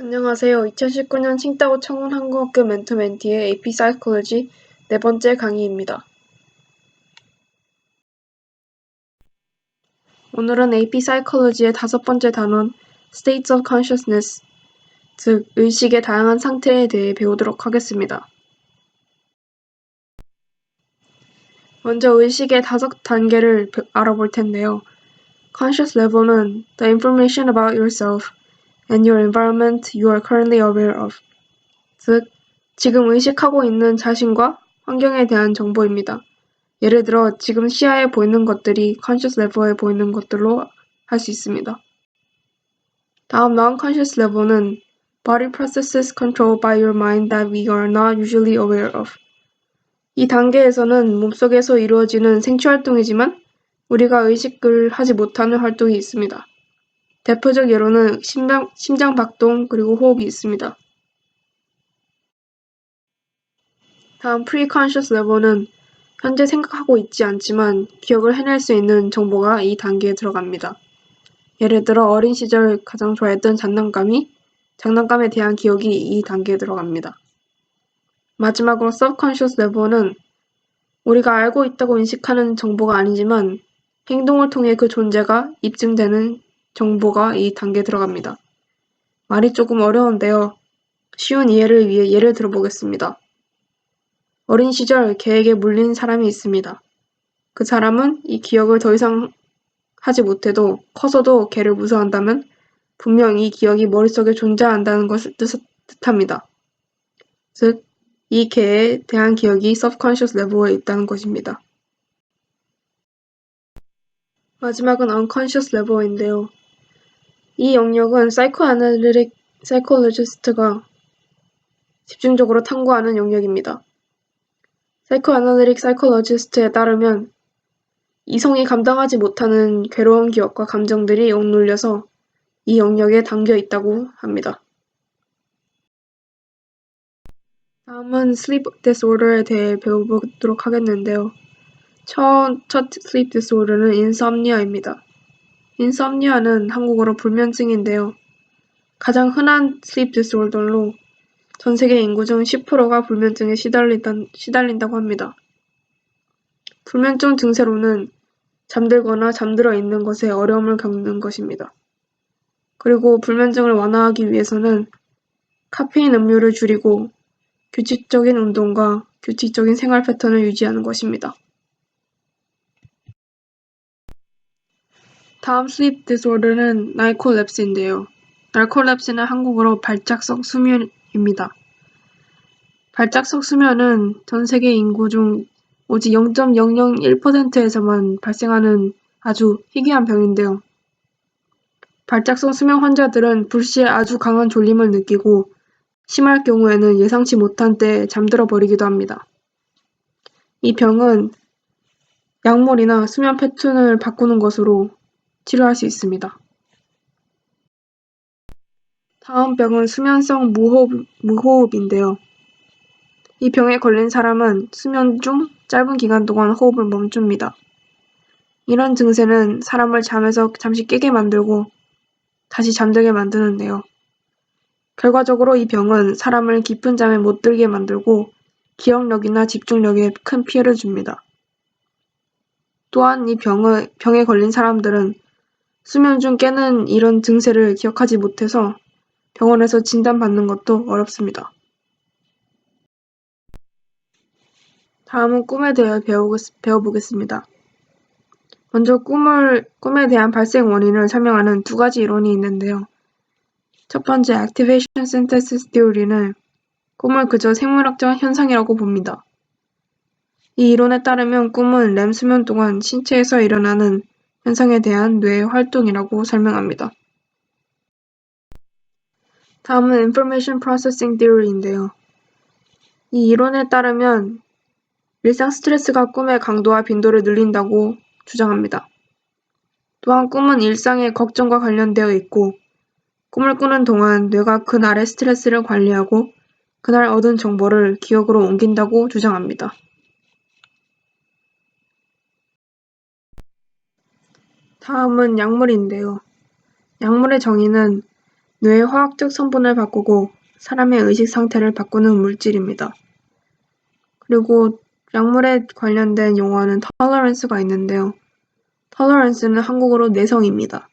안녕하세요. 2019년 칭다오 청운항공학교 멘토멘티의 AP 사이콜로지 네 번째 강의입니다. 오늘은 AP 사이콜로지의 다섯 번째 단원 States of Consciousness, 즉 의식의 다양한 상태에 대해 배우도록 하겠습니다. 먼저 의식의 다섯 단계를 알아볼 텐데요. Conscious level은 the information about yourself and your environment you are currently aware of, 즉 지금 의식하고 있는 자신과 환경에 대한 정보입니다. 예를 들어 지금 시야에 보이는 것들이 conscious level에 보이는 것들로 할 수 있습니다. 다음 non-conscious level은 body processes controlled by your mind that we are not usually aware of. 이 단계에서는 몸속에서 이루어지는 생취활동이지만 우리가 의식을 하지 못하는 활동이 있습니다. 대표적 예로는 심장 박동 그리고 호흡이 있습니다. 다음 pre-conscious level은 현재 생각하고 있지 않지만 기억을 해낼 수 있는 정보가 이 단계에 들어갑니다. 예를 들어 어린 시절 가장 좋아했던 장난감에 대한 기억이 이 단계에 들어갑니다. 마지막으로 subconscious level은 우리가 알고 있다고 인식하는 정보가 아니지만 행동을 통해 그 존재가 입증되는 정보가 이 단계에 들어갑니다. 말이 조금 어려운데요. 쉬운 이해를 위해 예를 들어보겠습니다. 어린 시절 개에게 물린 사람이 있습니다. 그 사람은 이 기억을 더 이상 하지 못해도 커서도 개를 무서워한다면 분명 이 기억이 머릿속에 존재한다는 것을 뜻합니다. 즉, 이 개에 대한 기억이 subconscious level에 있다는 것입니다. 마지막은 unconscious level인데요. 이 영역은 psychoanalytic psychologist가 집중적으로 탐구하는 영역입니다. psychoanalytic psychologist에 따르면 이성이 감당하지 못하는 괴로운 기억과 감정들이 억눌려서 이 영역에 담겨 있다고 합니다. 다음은 sleep disorder에 대해 배워보도록 하겠는데요. 첫 sleep disorder는 insomnia입니다. insomnia는 한국어로 불면증인데요. 가장 흔한 sleep disorder로 전 세계 인구 중 10%가 불면증에 시달린다고 합니다. 불면증 증세로는 잠들거나 잠들어 있는 것에 어려움을 겪는 것입니다. 그리고 불면증을 완화하기 위해서는 카페인 음료를 줄이고 규칙적인 운동과 규칙적인 생활 패턴을 유지하는 것입니다. 다음 sleep disorder는 narcolepsy인데요. narcolepsy는 한국어로 발작성 수면입니다. 발작성 수면은 전 세계 인구 중 오직 0.001%에서만 발생하는 아주 희귀한 병인데요. 발작성 수면 환자들은 불시에 아주 강한 졸림을 느끼고 심할 경우에는 예상치 못한 때에 잠들어 버리기도 합니다. 이 병은 약물이나 수면 패턴을 바꾸는 것으로 치료할 수 있습니다. 다음 병은 수면성 무호흡인데요. 이 병에 걸린 사람은 수면 중 짧은 기간 동안 호흡을 멈춥니다. 이런 증세는 사람을 잠에서 잠시 깨게 만들고 다시 잠들게 만드는데요. 결과적으로 이 병은 사람을 깊은 잠에 못 들게 만들고 기억력이나 집중력에 큰 피해를 줍니다. 또한 이 병에 걸린 사람들은 수면 중 깨는 이런 증세를 기억하지 못해서 병원에서 진단받는 것도 어렵습니다. 다음은 꿈에 대해 배워보겠습니다. 먼저 꿈에 대한 발생 원인을 설명하는 두 가지 이론이 있는데요. 첫 번째 Activation Synthesis Theory는 꿈을 그저 생물학적 현상이라고 봅니다. 이 이론에 따르면 꿈은 렘 수면 동안 신체에서 일어나는 현상에 대한 뇌의 활동이라고 설명합니다. 다음은 Information Processing Theory인데요. 이 이론에 따르면 일상 스트레스가 꿈의 강도와 빈도를 늘린다고 주장합니다. 또한 꿈은 일상의 걱정과 관련되어 있고 꿈을 꾸는 동안 뇌가 그날의 스트레스를 관리하고 그날 얻은 정보를 기억으로 옮긴다고 주장합니다. 다음은 약물인데요. 약물의 정의는 뇌의 화학적 성분을 바꾸고 사람의 의식 상태를 바꾸는 물질입니다. 그리고 약물에 관련된 용어는 tolerance가 있는데요. tolerance는 한국어로 내성입니다.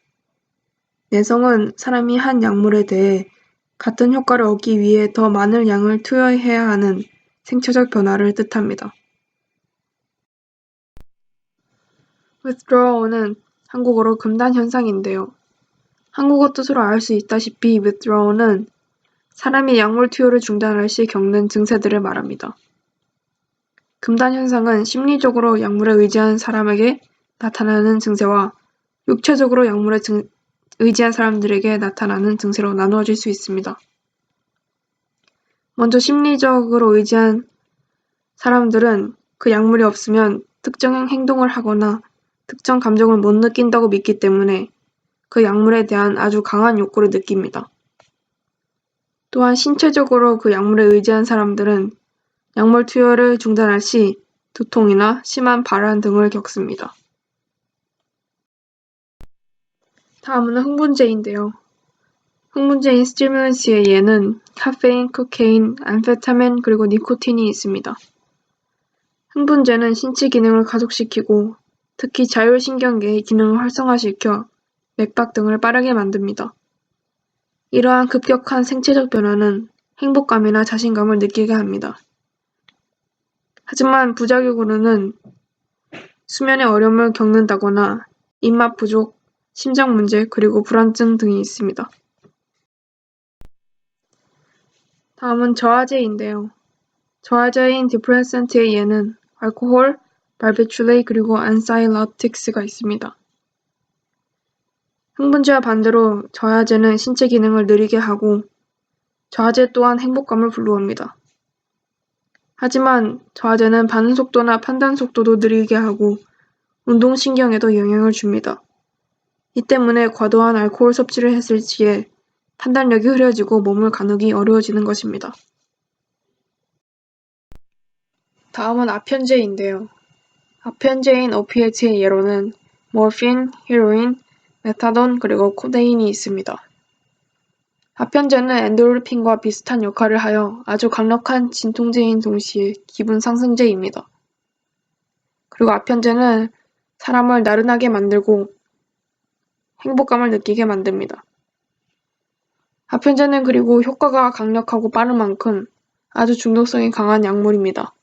내성은 사람이 한 약물에 대해 같은 효과를 얻기 위해 더 많은 양을 투여해야 하는 생체적 변화를 뜻합니다. withdrawal은 한국어로 금단 현상인데요. 한국어 뜻으로 알 수 있다시피 withdrawal은 사람이 약물 투여를 중단할 시 겪는 증세들을 말합니다. 금단 현상은 심리적으로 약물에 의지한 사람에게 나타나는 증세와 육체적으로 약물에 의지한 사람들에게 나타나는 증세로 나누어질 수 있습니다. 먼저 심리적으로 의지한 사람들은 그 약물이 없으면 특정 행동을 하거나 특정 감정을 못 느낀다고 믿기 때문에 그 약물에 대한 아주 강한 욕구를 느낍니다. 또한 신체적으로 그 약물에 의지한 사람들은 약물 투여를 중단할 시 두통이나 심한 발한 등을 겪습니다. 다음은 흥분제인데요. 흥분제인 스티뮬런스의 예는 카페인, 코케인, 암페타민 그리고 니코틴이 있습니다. 흥분제는 신체 기능을 가속시키고 특히 자율신경계의 기능을 활성화시켜 맥박 등을 빠르게 만듭니다. 이러한 급격한 생체적 변화는 행복감이나 자신감을 느끼게 합니다. 하지만 부작용으로는 수면에 어려움을 겪는다거나 입맛 부족, 심장 문제 그리고 불안증 등이 있습니다. 다음은 저하제인데요. 저하제인 디프레센트의 예는 알코올, 발베출레이 그리고 안사일러틱스가 있습니다. 흥분제와 반대로 저하제는 신체 기능을 느리게 하고 저하제 또한 행복감을 불러옵니다. 하지만 저하제는 반응 속도나 판단 속도도 느리게 하고 운동신경에도 영향을 줍니다. 이 때문에 과도한 알코올 섭취를 했을 시에 판단력이 흐려지고 몸을 가누기 어려워지는 것입니다. 다음은 아편제인데요. 아편제인 오피에트의 예로는 모르핀, 헤로인, 메타돈 그리고 코데인이 있습니다. 아편제는 엔도르핀과 비슷한 역할을 하여 아주 강력한 진통제인 동시에 기분 상승제입니다. 그리고 아편제는 사람을 나른하게 만들고 행복감을 느끼게 만듭니다. 아편제는 그리고 효과가 강력하고 빠른 만큼 아주 중독성이 강한 약물입니다.